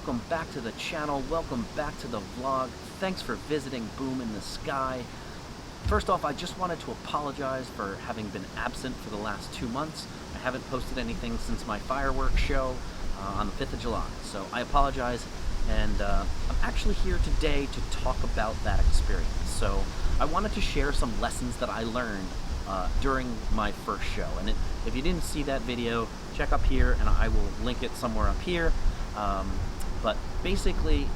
welcome back to the channel, welcome back to the vlog. Thanks for visiting Boom in the Sky. First off, I just wanted to apologize for having been absent for the last 2 months. I haven't posted anything since my Firework Show on the 5th of July, so I apologize. And I'm actually here today to talk about that experience. So I wanted to share some lessons that I learned during my first show. And if you didn't see that video, check up here and I will link it somewhere up here. But basically,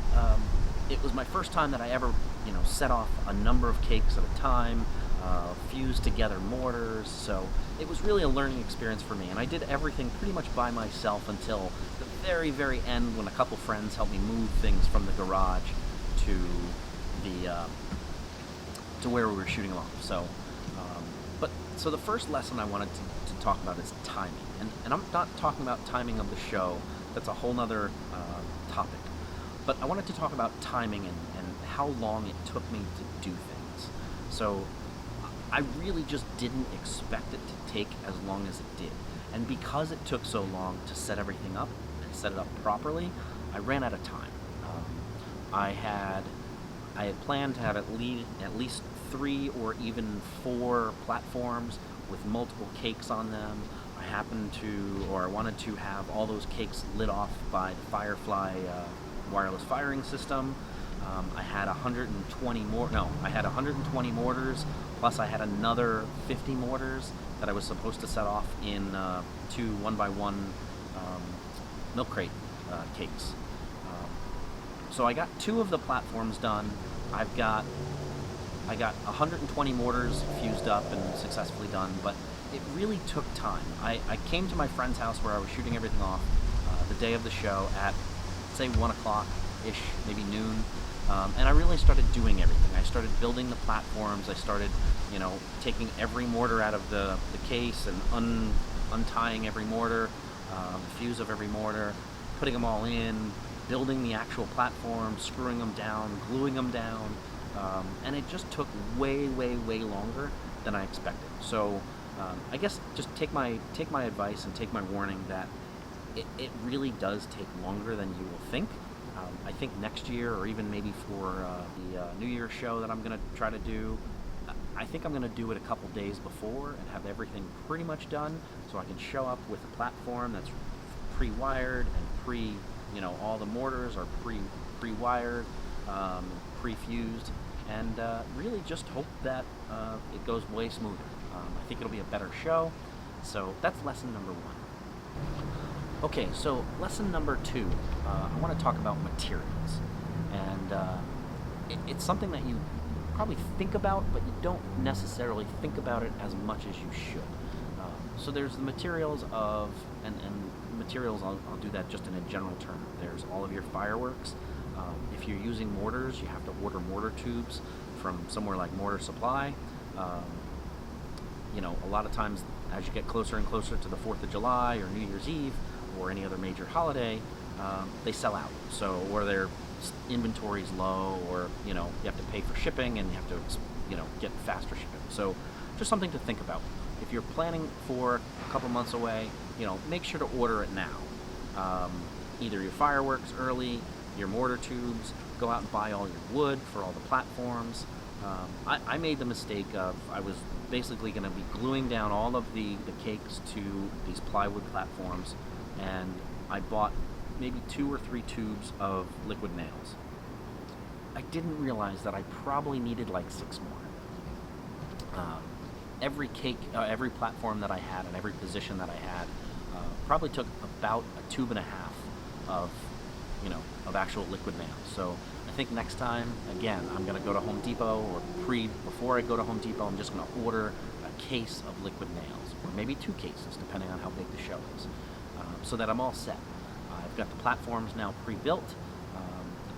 it was my first time that I ever, set off a number of cakes at a time, fused together mortars. So it was really a learning experience for me. And I did everything pretty much by myself until the very, very end when a couple friends helped me move things from the garage to where we were shooting off. So the first lesson I wanted to talk about is timing. And I'm not talking about timing of the show. That's a whole nother topic. But I wanted to talk about timing and how long it took me to do things. So I really just didn't expect it to take as long as it did. And because it took so long to set everything up and set it up properly, I ran out of time. I had planned to have at least 3 or even 4 platforms with multiple cakes on them. I wanted to have all those cakes lit off by the Firefly wireless firing system. I had 120 mortars, plus I had another 50 mortars that I was supposed to set off in 2 1x1 milk crate cakes. So I got 2 of the platforms done. I got 120 mortars fused up and successfully done, but it really took time. I came to my friend's house where I was shooting everything off the day of the show at, say, 1 o'clock-ish, maybe noon, and I really started doing everything. I started building the platforms. I started, taking every mortar out of the case and untying every mortar, the fuse of every mortar, putting them all in, building the actual platform, screwing them down, gluing them down, and it just took way, way, way longer than I expected. So I guess just take my advice and take my warning that it really does take longer than you will think. I think next year, or even maybe for the New Year's show that I'm going to try to do, I think I'm going to do it a couple days before and have everything pretty much done so I can show up with a platform that's pre-wired and all the mortars are pre-wired, pre-fused, and really just hope that it goes way smoother. I think it'll be a better show. So that's lesson number 1. Okay, so lesson number 2, I want to talk about materials. And it's something that you probably think about, but you don't necessarily think about it as much as you should. So there's the materials and materials, I'll do that just in a general term. There's all of your fireworks. If you're using mortars, you have to order mortar tubes from somewhere like Mortar Supply. A lot of times as you get closer and closer to the 4th of July or New Year's Eve or any other major holiday, they sell out. So, or their inventory is low, or, you have to pay for shipping and you have to, get faster shipping. So just something to think about. If you're planning for a couple months away, make sure to order it now. Either your fireworks early, your mortar tubes, go out and buy all your wood for all the platforms. I made the mistake of, I was basically going to be gluing down all of the cakes to these plywood platforms, and I bought maybe 2 or 3 tubes of liquid nails. I didn't realize that I probably needed like 6 more. Every cake, every platform that I had and every position that I had probably took about a tube and a half of actual liquid nails. So I think next time, again, I'm going to go to Home Depot, or before I go to Home Depot, I'm just going to order a case of liquid nails, or maybe 2 cases, depending on how big the show is, so that I'm all set. I've got the platforms now pre-built.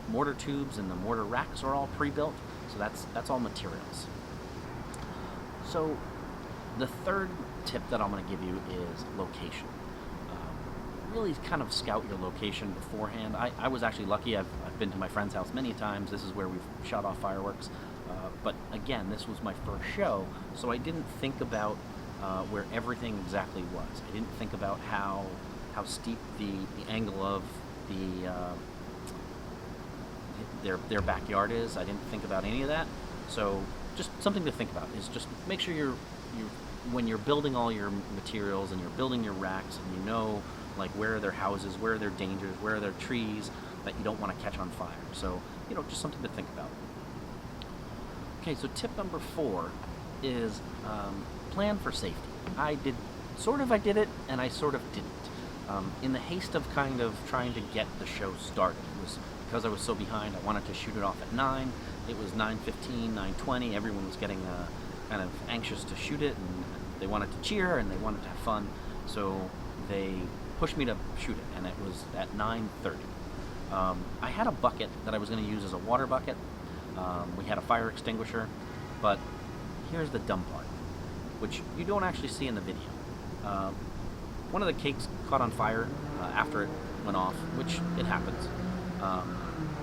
The mortar tubes and the mortar racks are all pre-built, so that's all materials. So the third tip that I'm going to give you is location. Really kind of scout your location beforehand. I was actually lucky. I've been to my friend's house many times. This is where we've shot off fireworks. But again, this was my first show, so I didn't think about where everything exactly was. I didn't think about how steep the angle of the their backyard is. I didn't think about any of that. So just something to think about is just make sure you when you're building all your materials and you're building your racks, and you know like where are their houses, where are their dangers, where are their trees that you don't want to catch on fire. So just something to think about. Okay, so tip number 4 is plan for safety. I did it, and I sort of didn't. In the haste of kind of trying to get the show started, it was because I was so behind. I wanted to shoot it off at 9. It was 9:15, 9:20. Everyone was getting kind of anxious to shoot it, and they wanted to cheer and they wanted to have fun. So they pushed me to shoot it, and it was at 9:30. I had a bucket that I was going to use as a water bucket. We had a fire extinguisher, but here's the dumb part, which you don't actually see in the video. One of the cakes caught on fire after it went off, which it happens.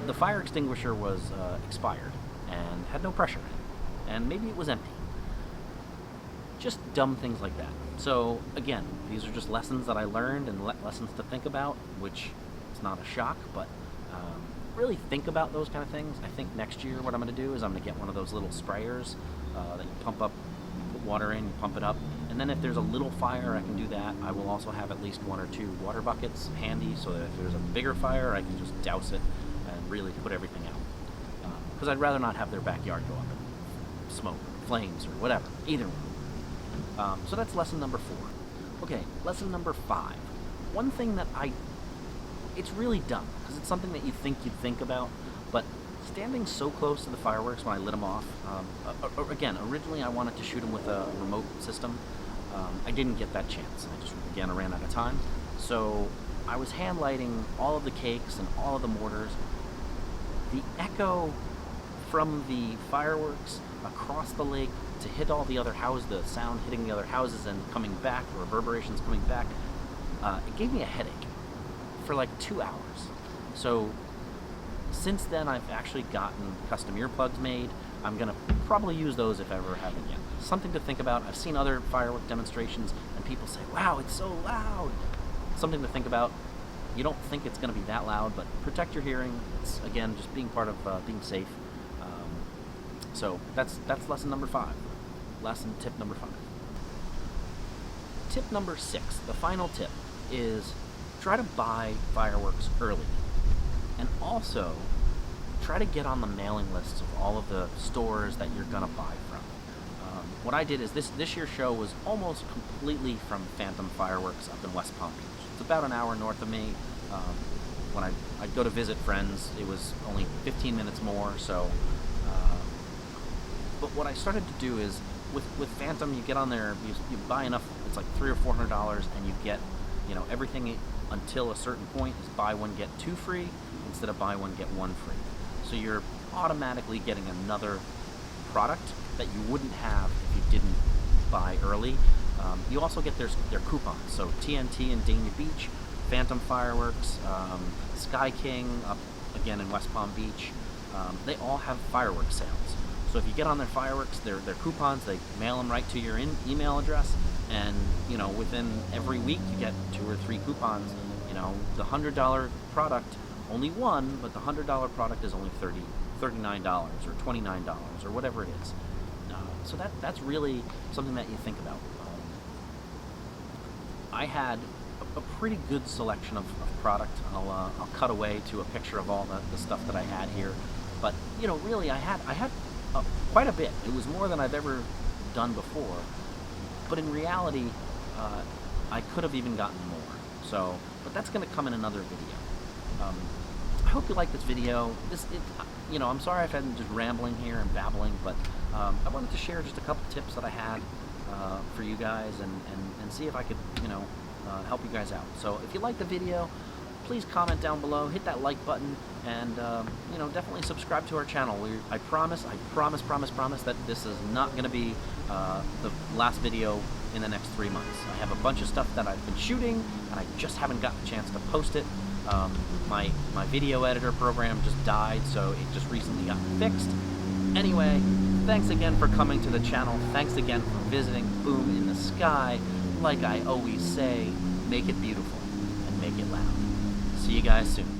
The fire extinguisher was expired and had no pressure in it, and maybe it was empty. Just dumb things like that. So again, these are just lessons that I learned and lessons to think about, which it's not a shock, but really think about those kind of things. I think next year what I'm going to do is I'm going to get one of those little sprayers that you pump up, you put water in, you pump it up, and then if there's a little fire, I can do that. I will also have at least 1 or 2 water buckets handy, so that if there's a bigger fire, I can just douse it and really put everything out. Because I'd rather not have their backyard go up in smoke, flames, or whatever. Either one. So that's lesson number 4. Okay, lesson number 5. One thing that it's really dumb, because it's something that you'd think about, but standing so close to the fireworks when I lit them off, again, originally I wanted to shoot them with a remote system. I didn't get that chance. I ran out of time. So I was hand lighting all of the cakes and all of the mortars. The echo from the fireworks across the lake to hit all the other houses, the sound hitting the other houses and coming back, the reverberations coming back, it gave me a headache for like 2 hours. So since then I've actually gotten custom earplugs made. I'm going to probably use those if I ever have again. Something to think about. I've seen other firework demonstrations and people say, wow, it's so loud. Something to think about. You don't think it's going to be that loud, but protect your hearing. It's, again, just being part of being safe. So that's lesson number 5. Tip number 5. Tip number 6, the final tip, is try to buy fireworks early. And also, try to get on the mailing lists of all of the stores that you're going to buy from. What I did is this year's show was almost completely from Phantom Fireworks up in West Palm Beach. It's about an hour north of me. When I'd go to visit friends, it was only 15 minutes more. So, but what I started to do is with Phantom, you get on there, you buy enough. It's like $300 or $400, and you get everything until a certain point is buy one get 2 free instead of buy one get 1 free. So you're automatically getting another product that you wouldn't have if you didn't buy early. You also get their coupons. So TNT in Dania Beach, Phantom Fireworks, Sky King up again in West Palm Beach. They all have fireworks sales. So if you get on their fireworks, their coupons, they mail them right to your email address, and within every week you get 2 or 3 coupons. The $100 product, only one, but the $100 product is only $39 or $29 or whatever it is. So that's really something that you think about. I had a pretty good selection of product. I'll cut away to a picture of all the stuff that I had here, but really I had quite a bit. It was more than I've ever done before, but in reality, I could have even gotten more. So, but that's going to come in another video. I hope you like this video. I'm sorry if I'm just rambling here and babbling, but I wanted to share just a couple tips that I had for you guys and see if I could, help you guys out. So if you like the video, please comment down below, hit that like button, and definitely subscribe to our channel. I promise that this is not going to be the last video in the next 3 months. I have a bunch of stuff that I've been shooting, and I just haven't gotten a chance to post it. My video editor program just died, so it just recently got fixed. Anyway, thanks again for coming to the channel. Thanks again for visiting Boom in the Sky. Like I always say, make it beautiful and make it loud. See you guys soon.